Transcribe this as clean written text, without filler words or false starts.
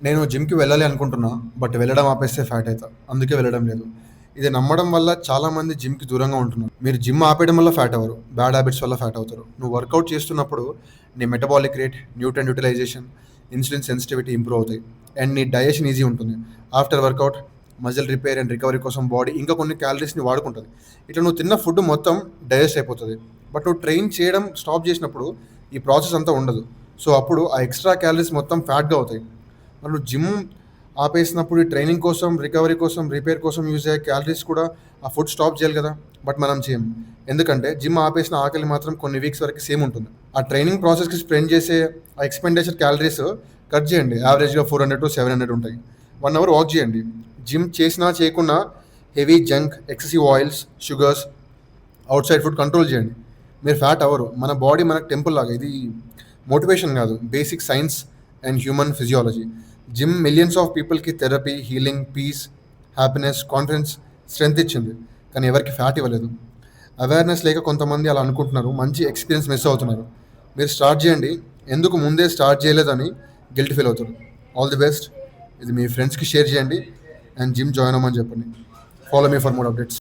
నేను జిమ్‌కి వెళ్ళాలి అనుకుంటున్నా. బట్ వెళ్ళడం ఆపేస్తే ఫ్యాట్ అయితా. అందుకే వెళ్ళడం లేదు. ఇది నమ్మడం వల్ల చాలామంది జిమ్‌కి దూరంగా ఉంటున్నారు. మీరు జిమ్ ఆపేయడం వల్ల ఫ్యాట్ అవ్వరు. బ్యాడ్ హ్యాబిట్స్ వల్ల ఫ్యాట్ అవుతారు. నువ్వు వర్కౌట్ చేస్తున్నప్పుడు నీ metabolic rate, nutrient utilisation, insulin sensitivity improve అవుతాయి. అండ్ నీ డైజెషన్ ఈజీ ఉంటుంది. After workout muscle repair and recovery కోసం బాడీ ఇంకా కొన్ని క్యాలరీస్‌ని వాడుకుంటది. ఇట్లా నువ్వు తిన్న ఫుడ్ మొత్తం డైజెస్ట్ అయిపోతది. బట్ నువ్వు ట్రైన్ చేయడం స్టాప్ చేసినప్పుడు ఈ ప్రాసెస్ అంతా ఉండదు. సో అప్పుడు ఆ ఎక్స్‌ట్రా క్యాలరీస్ మొత్తం ఫ్యాట్‌గా అవుతాయి. మనం జిమ్ ఆపేసినప్పుడు ఈ ట్రైనింగ్ కోసం, రికవరీ కోసం, రిపేర్ కోసం యూజ్ అయ్యే క్యాలరీస్ కూడా ఆ ఫుడ్ స్టాప్ చేయాలి కదా! బట్ మనం చేయం. ఎందుకంటే జిమ్ ఆపేసిన ఆకలి మాత్రం కొన్ని వీక్స్ వరకు సేమ్ ఉంటుంది. ఆ ట్రైనింగ్ ప్రాసెస్‌కి స్పెండ్ చేసే ఆ ఎక్స్‌పెండిచర్ క్యాలరీస్ కట్ చేయండి. యావరేజ్‌గా 400-700 ఉంటాయి. 1 అవర్ వాక్ చేయండి. జిమ్ చేసినా చేయకున్నా heavy junk, excessive oils, sugars, outside food control చేయండి. మీరు ఫ్యాట్ అవ్వరు. మన బాడీ మనకు టెంపుల్ లాగా. ఇది మోటివేషన్ కాదు. Basic science and human physiology. Gym millions of పీపుల్‌కి therapy, healing, peace, happiness, confidence, strength ఇచ్చింది. కానీ ఎవరికీ ఫ్యాట్ ఇవ్వలేదు. అవేర్‌నెస్ లేక కొంతమంది అలా అనుకుంటున్నారు. మంచి ఎక్స్‌పీరియన్స్ మిస్ అవుతున్నారు. మీరు స్టార్ట్ చేయండి. ఎందుకు ముందే స్టార్ట్ చేయలేదని గిల్ట్ ఫీల్ అవుతారు. All the best. ఇది మీ ఫ్రెండ్స్‌కి షేర్ చేయండి అండ్ జిమ్ జాయిన్ అవ్వమని చెప్పండి. Follow me for more updates.